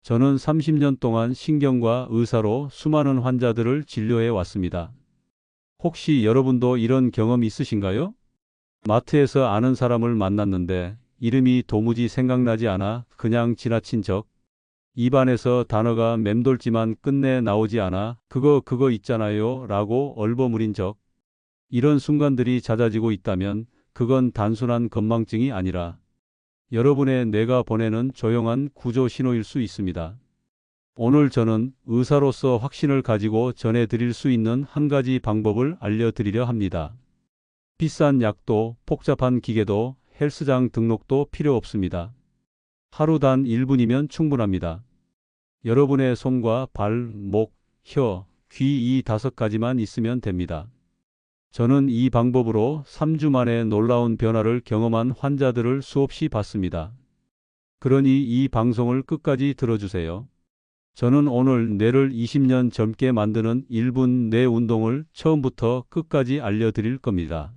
저는 30년 동안 신경과 의사로 수많은 환자들을 진료해 왔습니다. 혹시 여러분도 이런 경험 있으신가요? 마트에서 아는 사람을 만났는데 이름이 도무지 생각나지 않아 그냥 지나친 적, 입안에서 단어가 맴돌지만 끝내 나오지 않아 그거 있잖아요 라고 얼버무린 적, 이런 순간들이 잦아지고 있다면 그건 단순한 건망증이 아니라 여러분의 뇌가 보내는 조용한 구조 신호일 수 있습니다. 오늘 저는 의사로서 확신을 가지고 전해드릴 수 있는 한 가지 방법을 알려드리려 합니다. 비싼 약도 복잡한 기계도 헬스장 등록도 필요 없습니다. 하루 단 1분이면 충분합니다. 여러분의 손과 발, 목, 혀, 귀 이 5가지만 있으면 됩니다. 저는 이 방법으로 3주 만에 놀라운 변화를 경험한 환자들을 수없이 봤습니다. 그러니 이 방송을 끝까지 들어주세요. 저는 오늘 뇌를 20년 젊게 만드는 1분 뇌 운동을 처음부터 끝까지 알려드릴 겁니다.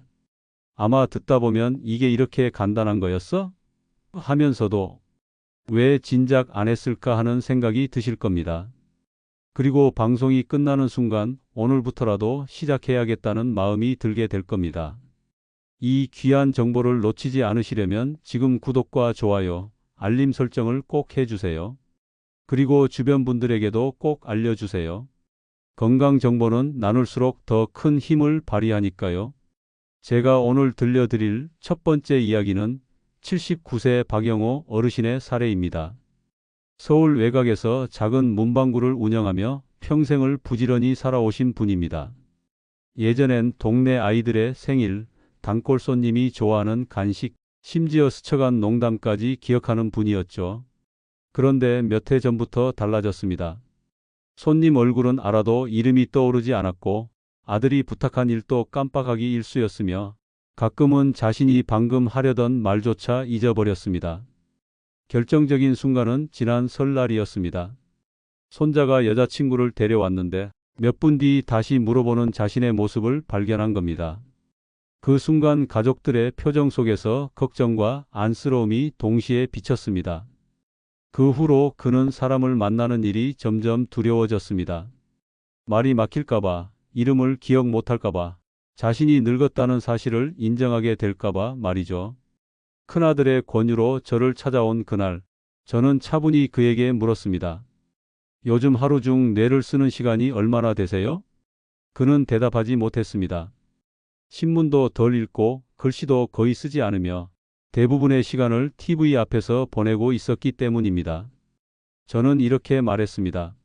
아마 듣다 보면 이게 이렇게 간단한 거였어? 하면서도 왜 진작 안 했을까 하는 생각이 드실 겁니다. 그리고 방송이 끝나는 순간 오늘부터라도 시작해야겠다는 마음이 들게 될 겁니다. 이 귀한 정보를 놓치지 않으시려면 지금 구독과 좋아요, 알림 설정을 꼭 해주세요. 그리고 주변 분들에게도 꼭 알려주세요. 건강 정보는 나눌수록 더 큰 힘을 발휘하니까요. 제가 오늘 들려드릴 첫 번째 이야기는 79세 박영호 어르신의 사례입니다. 서울 외곽에서 작은 문방구를 운영하며 평생을 부지런히 살아오신 분입니다. 예전엔 동네 아이들의 생일, 단골 손님이 좋아하는 간식, 심지어 스쳐간 농담까지 기억하는 분이었죠. 그런데 몇 해 전부터 달라졌습니다. 손님 얼굴은 알아도 이름이 떠오르지 않았고 아들이 부탁한 일도 깜빡하기 일쑤였으며 가끔은 자신이 방금 하려던 말조차 잊어버렸습니다. 결정적인 순간은 지난 설날이었습니다. 손자가 여자친구를 데려왔는데 몇 분 뒤 다시 물어보는 자신의 모습을 발견한 겁니다. 그 순간 가족들의 표정 속에서 걱정과 안쓰러움이 동시에 비쳤습니다. 그 후로 그는 사람을 만나는 일이 점점 두려워졌습니다. 말이 막힐까봐, 이름을 기억 못할까봐, 자신이 늙었다는 사실을 인정하게 될까봐 말이죠. 큰아들의 권유로 저를 찾아온 그날, 저는 차분히 그에게 물었습니다. 요즘 하루 중 뇌를 쓰는 시간이 얼마나 되세요? 그는 대답하지 못했습니다. 신문도 덜 읽고 글씨도 거의 쓰지 않으며 대부분의 시간을 TV 앞에서 보내고 있었기 때문입니다. 저는 이렇게 말했습니다.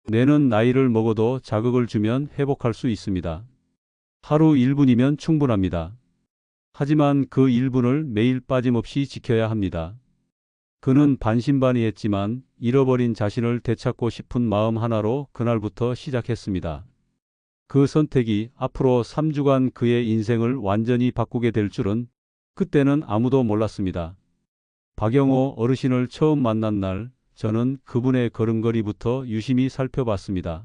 뇌는 나이를 먹어도 자극을 주면 회복할 수 있습니다. 하루 1분이면 충분합니다. 하지만 그 1분을 매일 빠짐없이 지켜야 합니다. 그는 반신반의했지만 잃어버린 자신을 되찾고 싶은 마음 하나로 그날부터 시작했습니다. 그 선택이 앞으로 3주간 그의 인생을 완전히 바꾸게 될 줄은 그때는 아무도 몰랐습니다. 박영호 어르신을 처음 만난 날, 저는 그분의 걸음걸이부터 유심히 살펴봤습니다.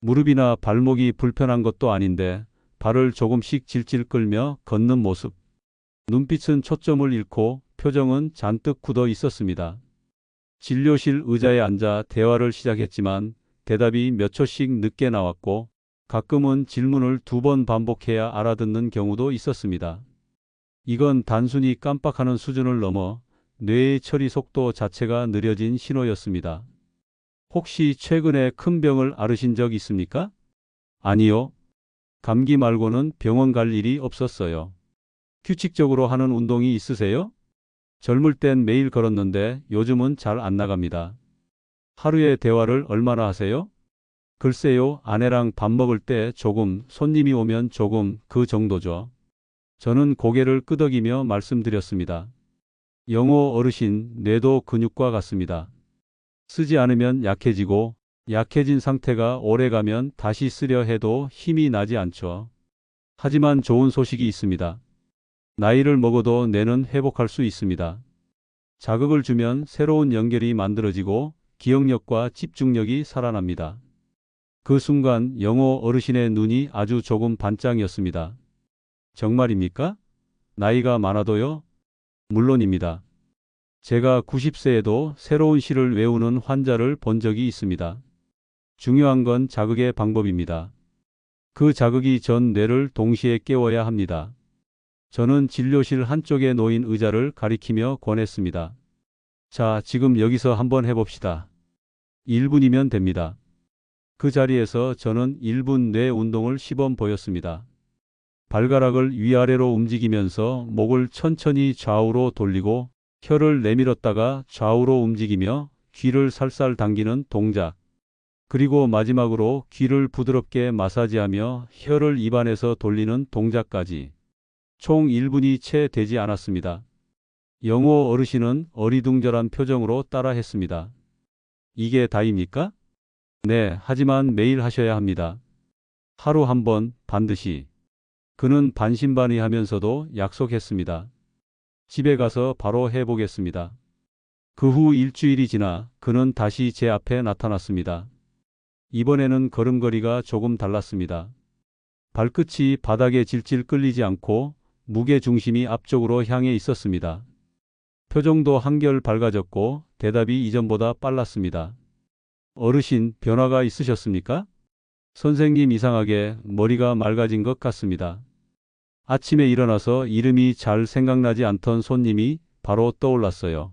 무릎이나 발목이 불편한 것도 아닌데 발을 조금씩 질질 끌며 걷는 모습. 눈빛은 초점을 잃고 표정은 잔뜩 굳어 있었습니다. 진료실 의자에 앉아 대화를 시작했지만 대답이 몇 초씩 늦게 나왔고 가끔은 질문을 2번 반복해야 알아듣는 경우도 있었습니다. 이건 단순히 깜빡하는 수준을 넘어 뇌의 처리 속도 자체가 느려진 신호였습니다. 혹시 최근에 큰 병을 앓으신 적 있습니까? 아니요. 감기 말고는 병원 갈 일이 없었어요. 규칙적으로 하는 운동이 있으세요? 젊을 땐 매일 걸었는데 요즘은 잘 안 나갑니다. 하루에 대화를 얼마나 하세요? 글쎄요, 아내랑 밥 먹을 때 조금, 손님이 오면 조금, 그 정도죠. 저는 고개를 끄덕이며 말씀드렸습니다. 영호 어르신, 뇌도 근육과 같습니다. 쓰지 않으면 약해지고 약해진 상태가 오래가면 다시 쓰려 해도 힘이 나지 않죠. 하지만 좋은 소식이 있습니다. 나이를 먹어도 뇌는 회복할 수 있습니다. 자극을 주면 새로운 연결이 만들어지고 기억력과 집중력이 살아납니다. 그 순간 영호 어르신의 눈이 아주 조금 반짝이었습니다. 정말입니까? 나이가 많아도요? 물론입니다. 제가 90세에도 새로운 시를 외우는 환자를 본 적이 있습니다. 중요한 건 자극의 방법입니다. 그 자극이 전 뇌를 동시에 깨워야 합니다. 저는 진료실 한쪽에 놓인 의자를 가리키며 권했습니다. 자, 지금 여기서 한번 해봅시다. 1분이면 됩니다. 그 자리에서 저는 1분 뇌 운동을 시범 보였습니다. 발가락을 위아래로 움직이면서 목을 천천히 좌우로 돌리고 혀를 내밀었다가 좌우로 움직이며 귀를 살살 당기는 동작. 그리고 마지막으로 귀를 부드럽게 마사지하며 혀를 입안에서 돌리는 동작까지. 총 1분이 채 되지 않았습니다. 영호 어르신은 어리둥절한 표정으로 따라했습니다. 이게 다입니까? 네, 하지만 매일 하셔야 합니다. 하루 한 번 반드시. 그는 반신반의하면서도 약속했습니다. 집에 가서 바로 해보겠습니다. 그 후 일주일이 지나 그는 다시 제 앞에 나타났습니다. 이번에는 걸음걸이가 조금 달랐습니다. 발끝이 바닥에 질질 끌리지 않고 무게 중심이 앞쪽으로 향해 있었습니다. 표정도 한결 밝아졌고 대답이 이전보다 빨랐습니다. 어르신, 변화가 있으셨습니까? 선생님, 이상하게 머리가 맑아진 것 같습니다. 아침에 일어나서 이름이 잘 생각나지 않던 손님이 바로 떠올랐어요.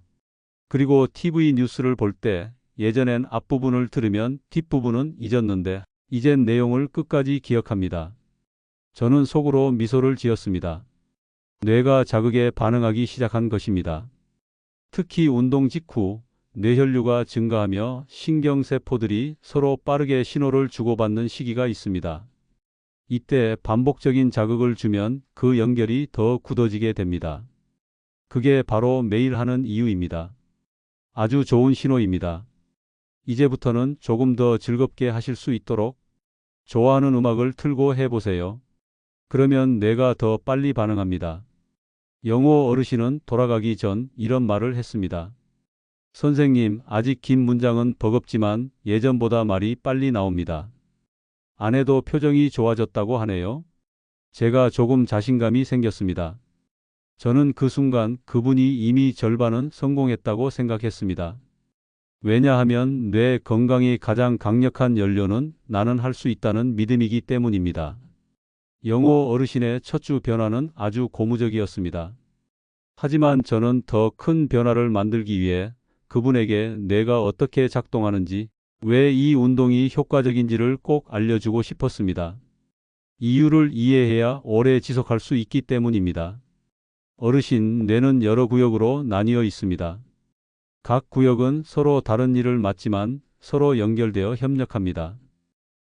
그리고 TV 뉴스를 볼 때 예전엔 앞부분을 들으면 뒷부분은 잊었는데 이젠 내용을 끝까지 기억합니다. 저는 속으로 미소를 지었습니다. 뇌가 자극에 반응하기 시작한 것입니다. 특히 운동 직후 뇌혈류가 증가하며 신경세포들이 서로 빠르게 신호를 주고받는 시기가 있습니다. 이때 반복적인 자극을 주면 그 연결이 더 굳어지게 됩니다. 그게 바로 매일 하는 이유입니다. 아주 좋은 신호입니다. 이제부터는 조금 더 즐겁게 하실 수 있도록 좋아하는 음악을 틀고 해보세요. 그러면 뇌가 더 빨리 반응합니다. 영호 어르신은 돌아가기 전 이런 말을 했습니다. 선생님, 아직 긴 문장은 버겁지만 예전보다 말이 빨리 나옵니다. 아내도 표정이 좋아졌다고 하네요. 제가 조금 자신감이 생겼습니다. 저는 그 순간 그분이 이미 절반은 성공했다고 생각했습니다. 왜냐하면 뇌 건강이 가장 강력한 연료는 나는 할 수 있다는 믿음이기 때문입니다. 영호 어르신의 첫 주 변화는 아주 고무적이었습니다. 하지만 저는 더 큰 변화를 만들기 위해 그분에게 뇌가 어떻게 작동하는지, 왜 이 운동이 효과적인지를 꼭 알려주고 싶었습니다. 이유를 이해해야 오래 지속할 수 있기 때문입니다. 어르신, 뇌는 여러 구역으로 나뉘어 있습니다. 각 구역은 서로 다른 일을 맡지만 서로 연결되어 협력합니다.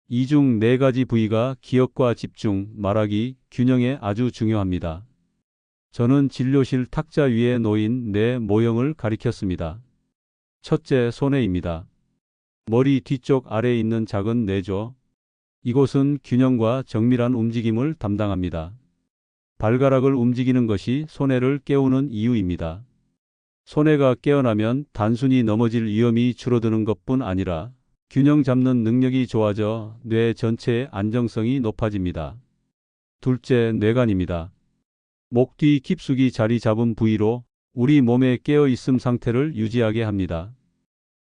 이 중 4가지 부위가 기억과 집중, 말하기, 균형에 아주 중요합니다. 저는 진료실 탁자 위에 놓인 뇌 모형을 가리켰습니다. 첫째, 손해입니다. 머리 뒤쪽 아래에 있는 작은 뇌죠. 이곳은 균형과 정밀한 움직임을 담당합니다. 발가락을 움직이는 것이 손해를 깨우는 이유입니다. 손해가 깨어나면 단순히 넘어질 위험이 줄어드는 것뿐 아니라 균형 잡는 능력이 좋아져 뇌 전체의 안정성이 높아집니다. 둘째, 뇌간입니다. 목 뒤 깊숙이 자리 잡은 부위로 우리 몸의 깨어있음 상태를 유지하게 합니다.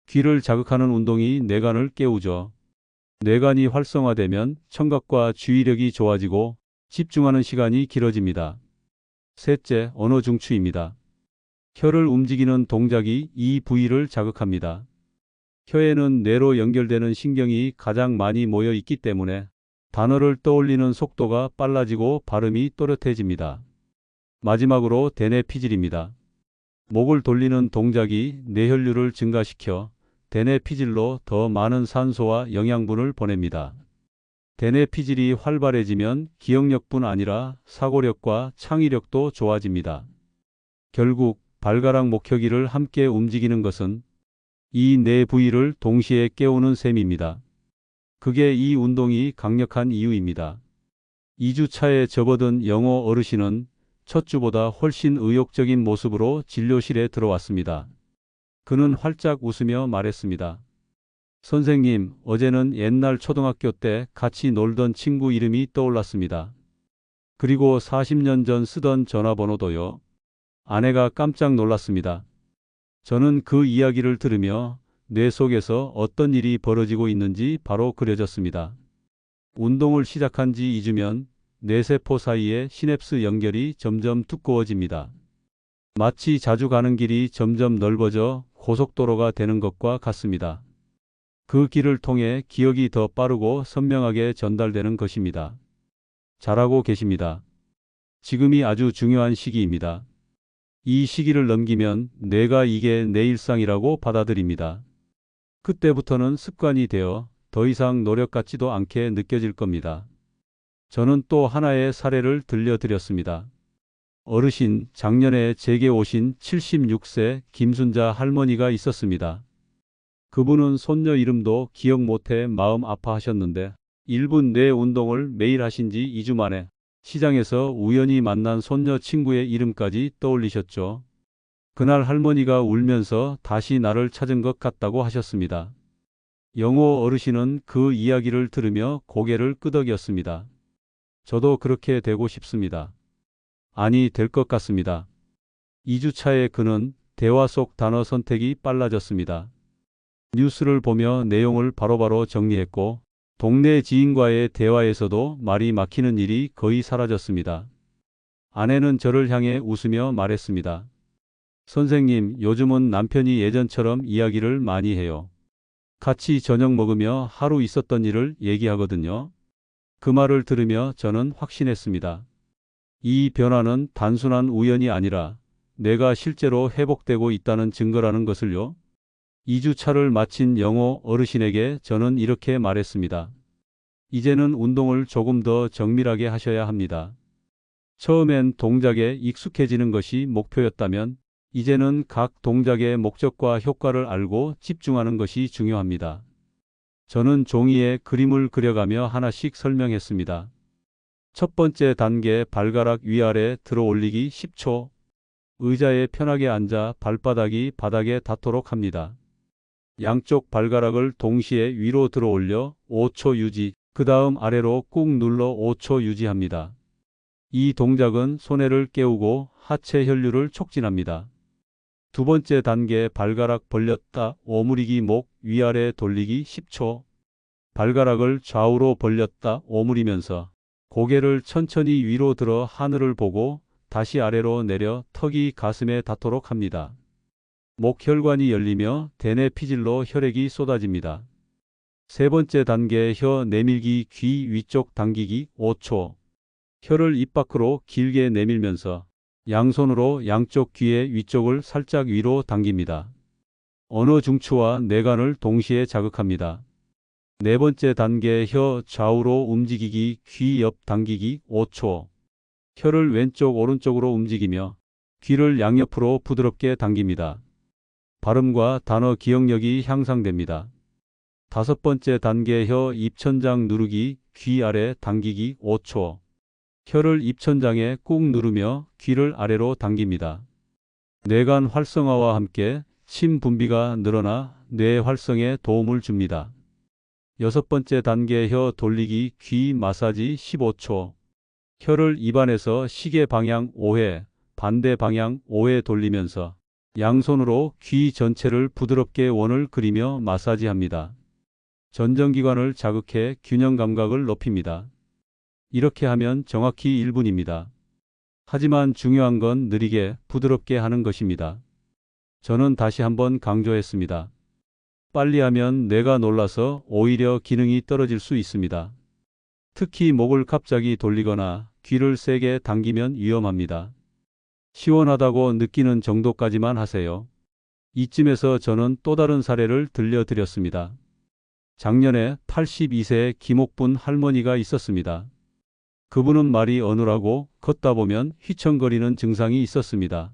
귀를 자극하는 운동이 뇌간을 깨우죠. 뇌간이 활성화되면 청각과 주의력이 좋아지고 집중하는 시간이 길어집니다. 셋째, 언어 중추입니다. 혀를 움직이는 동작이 이 부위를 자극합니다. 혀에는 뇌로 연결되는 신경이 가장 많이 모여 있기 때문에 단어를 떠올리는 속도가 빨라지고 발음이 또렷해집니다. 마지막으로 대뇌 피질입니다. 목을 돌리는 동작이 뇌혈류를 증가시켜 대뇌 피질로 더 많은 산소와 영양분을 보냅니다. 대뇌 피질이 활발해지면 기억력뿐 아니라 사고력과 창의력도 좋아집니다. 결국 발가락 목혀기를 함께 움직이는 것은 이 네 부위를 동시에 깨우는 셈입니다. 그게 이 운동이 강력한 이유입니다. 2주 차에 접어든 영호 어르신은 첫 주보다 훨씬 의욕적인 모습으로 진료실에 들어왔습니다. 그는 활짝 웃으며 말했습니다. 선생님, 어제는 옛날 초등학교 때 같이 놀던 친구 이름이 떠올랐습니다. 그리고 40년 전 쓰던 전화번호도요. 아내가 깜짝 놀랐습니다. 저는 그 이야기를 들으며 뇌 속에서 어떤 일이 벌어지고 있는지 바로 그려졌습니다. 운동을 시작한 지 2주면 뇌세포 사이의 시냅스 연결이 점점 두꺼워집니다. 마치 자주 가는 길이 점점 넓어져 고속도로가 되는 것과 같습니다. 그 길을 통해 기억이 더 빠르고 선명하게 전달되는 것입니다. 잘하고 계십니다. 지금이 아주 중요한 시기입니다. 이 시기를 넘기면 뇌가 이게 내 일상이라고 받아들입니다. 그때부터는 습관이 되어 더 이상 노력 같지도 않게 느껴질 겁니다. 저는 또 하나의 사례를 들려드렸습니다. 어르신, 작년에 제게 오신 76세 김순자 할머니가 있었습니다. 그분은 손녀 이름도 기억 못해 마음 아파하셨는데 1분 뇌 운동을 매일 하신 지 2주 만에 시장에서 우연히 만난 손녀 친구의 이름까지 떠올리셨죠. 그날 할머니가 울면서 다시 나를 찾은 것 같다고 하셨습니다. 영호 어르신은 그 이야기를 들으며 고개를 끄덕였습니다. 저도 그렇게 되고 싶습니다. 아니, 될 것 같습니다. 2주 차에 그는 대화 속 단어 선택이 빨라졌습니다. 뉴스를 보며 내용을 바로바로 정리했고 동네 지인과의 대화에서도 말이 막히는 일이 거의 사라졌습니다. 아내는 저를 향해 웃으며 말했습니다. 선생님, 요즘은 남편이 예전처럼 이야기를 많이 해요. 같이 저녁 먹으며 하루 있었던 일을 얘기하거든요. 그 말을 들으며 저는 확신했습니다. 이 변화는 단순한 우연이 아니라 내가 실제로 회복되고 있다는 증거라는 것을요. 2주 차를 마친 영호 어르신에게 저는 이렇게 말했습니다. 이제는 운동을 조금 더 정밀하게 하셔야 합니다. 처음엔 동작에 익숙해지는 것이 목표였다면 이제는 각 동작의 목적과 효과를 알고 집중하는 것이 중요합니다. 저는 종이에 그림을 그려가며 하나씩 설명했습니다. 첫 번째 단계, 발가락 위아래 들어 올리기 10초. 의자에 편하게 앉아 발바닥이 바닥에 닿도록 합니다. 양쪽 발가락을 동시에 위로 들어 올려 5초 유지, 그 다음 아래로 꾹 눌러 5초 유지합니다. 이 동작은 손해를 깨우고 하체 혈류를 촉진합니다. 두 번째 단계, 발가락 벌렸다 오므리기, 목 위아래 돌리기 10초. 발가락을 좌우로 벌렸다 오므리면서 고개를 천천히 위로 들어 하늘을 보고 다시 아래로 내려 턱이 가슴에 닿도록 합니다. 목혈관이 열리며 대뇌 피질로 혈액이 쏟아집니다. 세 번째 단계, 혀 내밀기, 귀 위쪽 당기기 5초. 혀를 입 밖으로 길게 내밀면서 양손으로 양쪽 귀의 위쪽을 살짝 위로 당깁니다. 언어 중추와 뇌관을 동시에 자극합니다. 네 번째 단계, 혀 좌우로 움직이기, 귀 옆 당기기 5초. 혀를 왼쪽 오른쪽으로 움직이며 귀를 양옆으로 부드럽게 당깁니다. 발음과 단어 기억력이 향상됩니다. 다섯 번째 단계, 혀 입천장 누르기, 귀 아래 당기기 5초. 혀를 입천장에 꾹 누르며 귀를 아래로 당깁니다. 뇌관 활성화와 함께 침 분비가 늘어나 뇌 활성에 도움을 줍니다. 여섯 번째 단계, 혀 돌리기, 귀 마사지 15초. 혀를 입안에서 시계 방향 5회, 반대 방향 5회 돌리면서 양손으로 귀 전체를 부드럽게 원을 그리며 마사지합니다. 전정기관을 자극해 균형 감각을 높입니다. 이렇게 하면 정확히 1분입니다. 하지만 중요한 건 느리게 부드럽게 하는 것입니다. 저는 다시 한번 강조했습니다. 빨리 하면 뇌가 놀라서 오히려 기능이 떨어질 수 있습니다. 특히 목을 갑자기 돌리거나 귀를 세게 당기면 위험합니다. 시원하다고 느끼는 정도까지만 하세요. 이쯤에서 저는 또 다른 사례를 들려드렸습니다. 작년에 82세 김옥분 할머니가 있었습니다. 그분은 말이 어눌하고 걷다 보면 휘청거리는 증상이 있었습니다.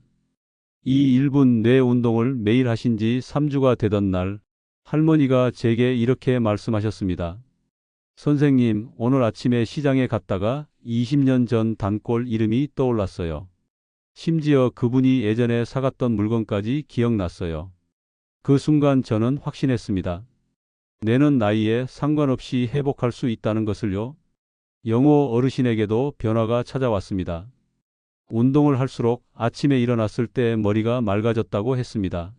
이 1분 뇌 운동을 매일 하신 지 3주가 되던 날 할머니가 제게 이렇게 말씀하셨습니다. 선생님, 오늘 아침에 시장에 갔다가 20년 전 단골 이름이 떠올랐어요. 심지어 그분이 예전에 사갔던 물건까지 기억났어요. 그 순간 저는 확신했습니다. 뇌는 나이에 상관없이 회복할 수 있다는 것을요. 영호 어르신에게도 변화가 찾아왔습니다. 운동을 할수록 아침에 일어났을 때 머리가 맑아졌다고 했습니다.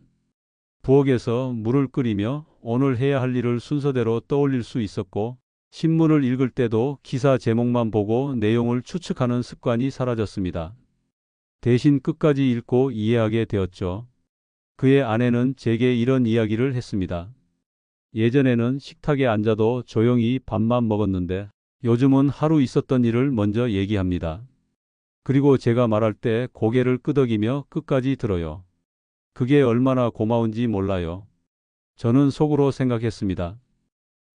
부엌에서 물을 끓이며 오늘 해야 할 일을 순서대로 떠올릴 수 있었고, 신문을 읽을 때도 기사 제목만 보고 내용을 추측하는 습관이 사라졌습니다. 대신 끝까지 읽고 이해하게 되었죠. 그의 아내는 제게 이런 이야기를 했습니다. 예전에는 식탁에 앉아도 조용히 밥만 먹었는데 요즘은 하루 있었던 일을 먼저 얘기합니다. 그리고 제가 말할 때 고개를 끄덕이며 끝까지 들어요. 그게 얼마나 고마운지 몰라요. 저는 속으로 생각했습니다.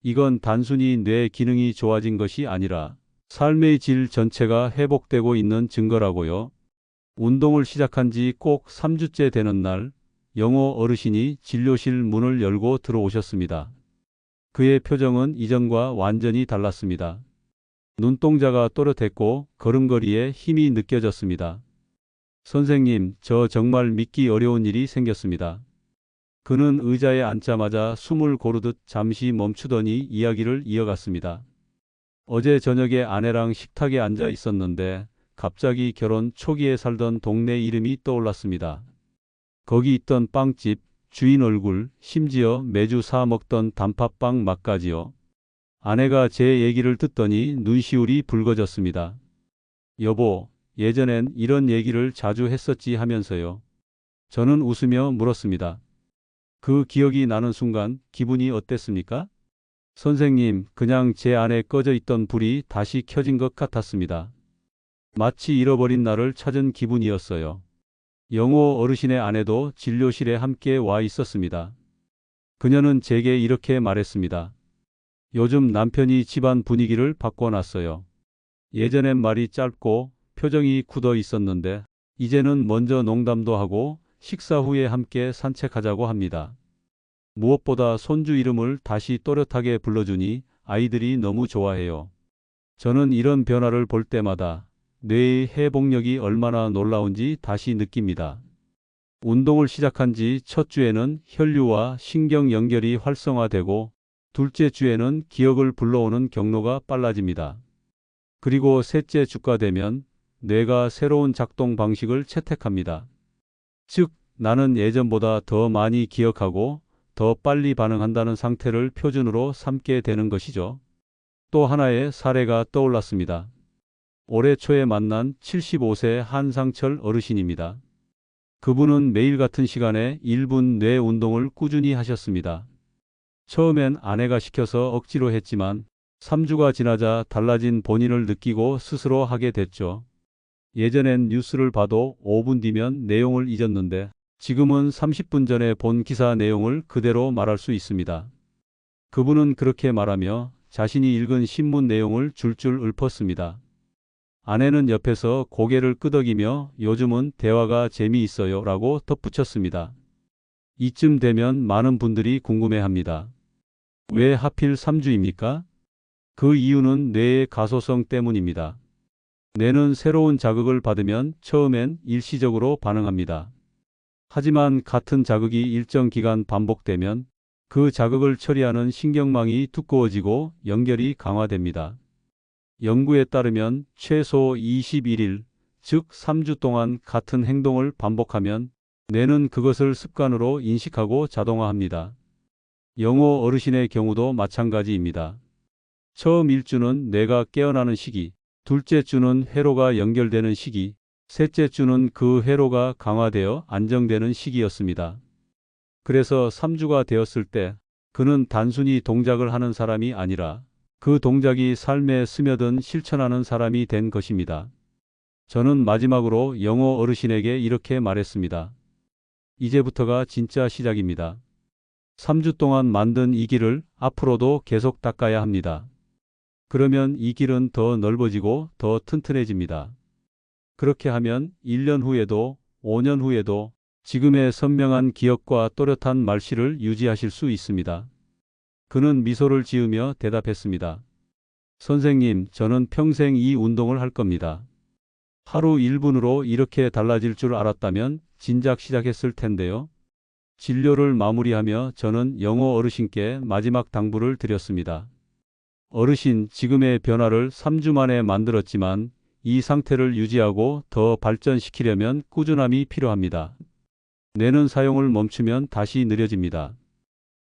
이건 단순히 뇌 기능이 좋아진 것이 아니라 삶의 질 전체가 회복되고 있는 증거라고요. 운동을 시작한 지 꼭 3주째 되는 날, 영어 어르신이 진료실 문을 열고 들어오셨습니다. 그의 표정은 이전과 완전히 달랐습니다. 눈동자가 또렷했고 걸음걸이에 힘이 느껴졌습니다. 선생님, 저 정말 믿기 어려운 일이 생겼습니다. 그는 의자에 앉자마자 숨을 고르듯 잠시 멈추더니 이야기를 이어갔습니다. 어제 저녁에 아내랑 식탁에 앉아 있었는데 갑자기 결혼 초기에 살던 동네 이름이 떠올랐습니다. 거기 있던 빵집, 주인 얼굴, 심지어 매주 사 먹던 단팥빵 맛까지요. 아내가 제 얘기를 듣더니 눈시울이 붉어졌습니다. 여보, 예전엔 이런 얘기를 자주 했었지 하면서요. 저는 웃으며 물었습니다. 그 기억이 나는 순간 기분이 어땠습니까? 선생님, 그냥 제 안에 꺼져 있던 불이 다시 켜진 것 같았습니다. 마치 잃어버린 나를 찾은 기분이었어요. 영호 어르신의 아내도 진료실에 함께 와 있었습니다. 그녀는 제게 이렇게 말했습니다. 요즘 남편이 집안 분위기를 바꿔놨어요. 예전엔 말이 짧고 표정이 굳어 있었는데 이제는 먼저 농담도 하고 식사 후에 함께 산책하자고 합니다. 무엇보다 손주 이름을 다시 또렷하게 불러주니 아이들이 너무 좋아해요. 저는 이런 변화를 볼 때마다 뇌의 회복력이 얼마나 놀라운지 다시 느낍니다. 운동을 시작한 지 첫 주에는 혈류와 신경 연결이 활성화되고 둘째 주에는 기억을 불러오는 경로가 빨라집니다. 그리고 셋째 주가 되면 뇌가 새로운 작동 방식을 채택합니다. 즉, 나는 예전보다 더 많이 기억하고 더 빨리 반응한다는 상태를 표준으로 삼게 되는 것이죠. 또 하나의 사례가 떠올랐습니다. 올해 초에 만난 75세 한상철 어르신입니다. 그분은 매일 같은 시간에 1분 뇌 운동을 꾸준히 하셨습니다. 처음엔 아내가 시켜서 억지로 했지만 3주가 지나자 달라진 본인을 느끼고 스스로 하게 됐죠. 예전엔 뉴스를 봐도 5분 뒤면 내용을 잊었는데 지금은 30분 전에 본 기사 내용을 그대로 말할 수 있습니다. 그분은 그렇게 말하며 자신이 읽은 신문 내용을 줄줄 읊었습니다. 아내는 옆에서 고개를 끄덕이며 요즘은 대화가 재미있어요 라고 덧붙였습니다. 이쯤 되면 많은 분들이 궁금해합니다. 왜 하필 3주입니까? 그 이유는 뇌의 가소성 때문입니다. 뇌는 새로운 자극을 받으면 처음엔 일시적으로 반응합니다. 하지만 같은 자극이 일정 기간 반복되면 그 자극을 처리하는 신경망이 두꺼워지고 연결이 강화됩니다. 연구에 따르면 최소 21일, 즉 3주 동안 같은 행동을 반복하면 뇌는 그것을 습관으로 인식하고 자동화합니다. 영호 어르신의 경우도 마찬가지입니다. 처음 1주는 뇌가 깨어나는 시기, 둘째 주는 회로가 연결되는 시기, 셋째 주는 그 회로가 강화되어 안정되는 시기였습니다. 그래서 3주가 되었을 때 그는 단순히 동작을 하는 사람이 아니라 그 동작이 삶에 스며든 실천하는 사람이 된 것입니다. 저는 마지막으로 영호 어르신에게 이렇게 말했습니다. 이제부터가 진짜 시작입니다. 3주 동안 만든 이 길을 앞으로도 계속 닦아야 합니다. 그러면 이 길은 더 넓어지고 더 튼튼해집니다. 그렇게 하면 1년 후에도 5년 후에도 지금의 선명한 기억과 또렷한 말씨를 유지하실 수 있습니다. 그는 미소를 지으며 대답했습니다. 선생님, 저는 평생 이 운동을 할 겁니다. 하루 1분으로 이렇게 달라질 줄 알았다면 진작 시작했을 텐데요. 진료를 마무리하며 저는 영호 어르신께 마지막 당부를 드렸습니다. 어르신, 지금의 변화를 3주 만에 만들었지만 이 상태를 유지하고 더 발전시키려면 꾸준함이 필요합니다. 뇌는 사용을 멈추면 다시 느려집니다.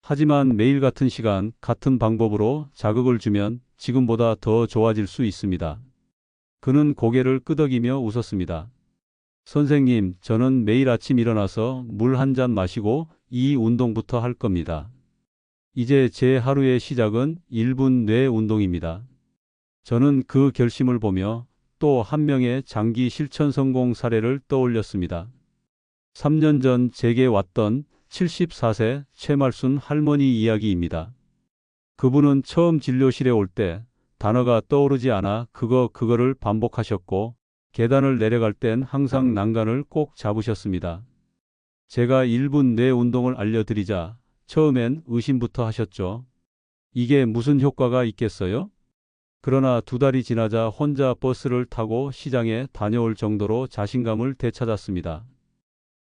하지만 매일 같은 시간, 같은 방법으로 자극을 주면 지금보다 더 좋아질 수 있습니다. 그는 고개를 끄덕이며 웃었습니다. 선생님, 저는 매일 아침 일어나서 물 한 잔 마시고 이 운동부터 할 겁니다. 이제 제 하루의 시작은 1분 뇌 운동입니다. 저는 그 결심을 보며 또 한 명의 장기 실천 성공 사례를 떠올렸습니다. 3년 전 제게 왔던 74세 최말순 할머니 이야기입니다. 그분은 처음 진료실에 올 때 단어가 떠오르지 않아 그거를 반복하셨고 계단을 내려갈 땐 항상 난간을 꼭 잡으셨습니다. 제가 1분 뇌 운동을 알려드리자 처음엔 의심부터 하셨죠. 이게 무슨 효과가 있겠어요? 그러나 2달이 지나자 혼자 버스를 타고 시장에 다녀올 정도로 자신감을 되찾았습니다.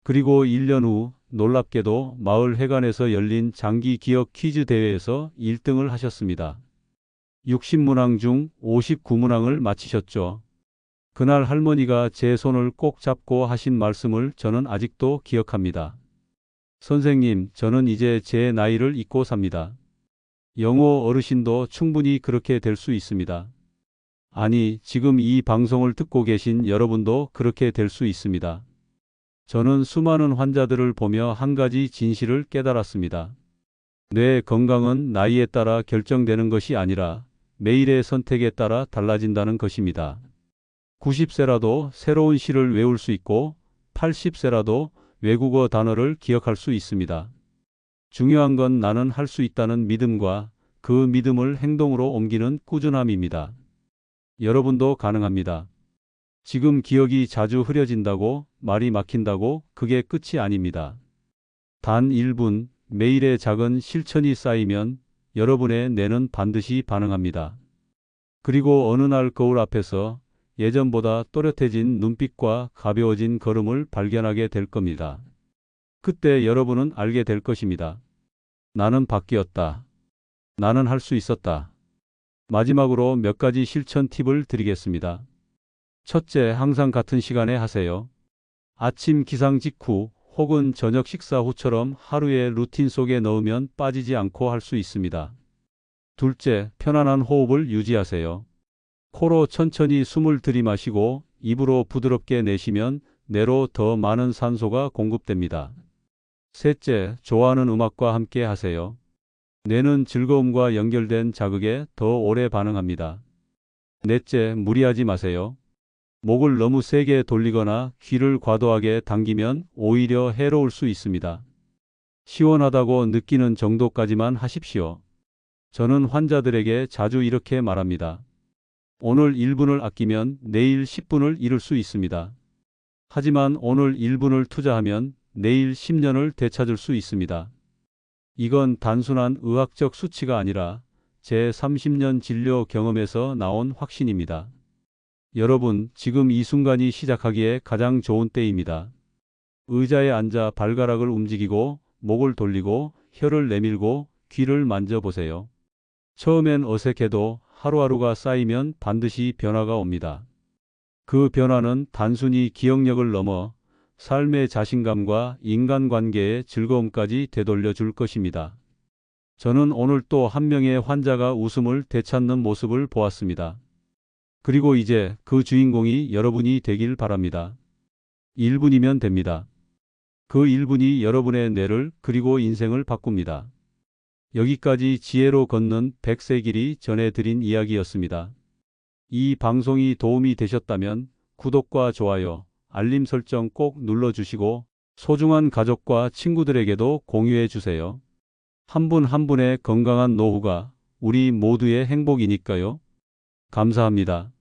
그리고 1년 후 놀랍게도 마을 회관에서 열린 장기 기억 퀴즈 대회에서 1등을 하셨습니다. 60문항 중 59문항을 맞히셨죠. 그날 할머니가 제 손을 꼭 잡고 하신 말씀을 저는 아직도 기억합니다. 선생님, 저는 이제 제 나이를 잊고 삽니다. 영호 어르신도 충분히 그렇게 될 수 있습니다. 아니, 지금 이 방송을 듣고 계신 여러분도 그렇게 될 수 있습니다. 저는 수많은 환자들을 보며 한 가지 진실을 깨달았습니다. 뇌 건강은 나이에 따라 결정되는 것이 아니라 매일의 선택에 따라 달라진다는 것입니다. 90세라도 새로운 시를 외울 수 있고 80세라도 외국어 단어를 기억할 수 있습니다. 중요한 건 나는 할 수 있다는 믿음과 그 믿음을 행동으로 옮기는 꾸준함입니다. 여러분도 가능합니다. 지금 기억이 자주 흐려진다고, 말이 막힌다고 그게 끝이 아닙니다. 단 1분, 매일의 작은 실천이 쌓이면 여러분의 뇌는 반드시 반응합니다. 그리고 어느 날 거울 앞에서 예전보다 또렷해진 눈빛과 가벼워진 걸음을 발견하게 될 겁니다. 그때 여러분은 알게 될 것입니다. 나는 바뀌었다. 나는 할 수 있었다. 마지막으로 몇 가지 실천 팁을 드리겠습니다. 첫째, 항상 같은 시간에 하세요. 아침 기상 직후 혹은 저녁 식사 후처럼 하루의 루틴 속에 넣으면 빠지지 않고 할 수 있습니다. 둘째, 편안한 호흡을 유지하세요. 코로 천천히 숨을 들이마시고 입으로 부드럽게 내쉬면 뇌로 더 많은 산소가 공급됩니다. 셋째, 좋아하는 음악과 함께 하세요. 뇌는 즐거움과 연결된 자극에 더 오래 반응합니다. 넷째, 무리하지 마세요. 목을 너무 세게 돌리거나 귀를 과도하게 당기면 오히려 해로울 수 있습니다. 시원하다고 느끼는 정도까지만 하십시오. 저는 환자들에게 자주 이렇게 말합니다. 오늘 1분을 아끼면 내일 10분을 잃을 수 있습니다. 하지만 오늘 1분을 투자하면 내일 10년을 되찾을 수 있습니다. 이건 단순한 의학적 수치가 아니라 제 30년 진료 경험에서 나온 확신입니다. 여러분, 지금 이 순간이 시작하기에 가장 좋은 때입니다. 의자에 앉아 발가락을 움직이고 목을 돌리고 혀를 내밀고 귀를 만져보세요. 처음엔 어색해도 하루하루가 쌓이면 반드시 변화가 옵니다. 그 변화는 단순히 기억력을 넘어 삶의 자신감과 인간관계의 즐거움까지 되돌려 줄 것입니다. 저는 오늘 또 한 명의 환자가 웃음을 되찾는 모습을 보았습니다. 그리고 이제 그 주인공이 여러분이 되길 바랍니다. 1분이면 됩니다. 그 1분이 여러분의 뇌를 그리고 인생을 바꿉니다. 여기까지 지혜로 걷는 100세 길이 전해드린 이야기였습니다. 이 방송이 도움이 되셨다면 구독과 좋아요, 알림 설정 꼭 눌러주시고 소중한 가족과 친구들에게도 공유해 주세요. 한 분 한 분의 건강한 노후가 우리 모두의 행복이니까요. 감사합니다.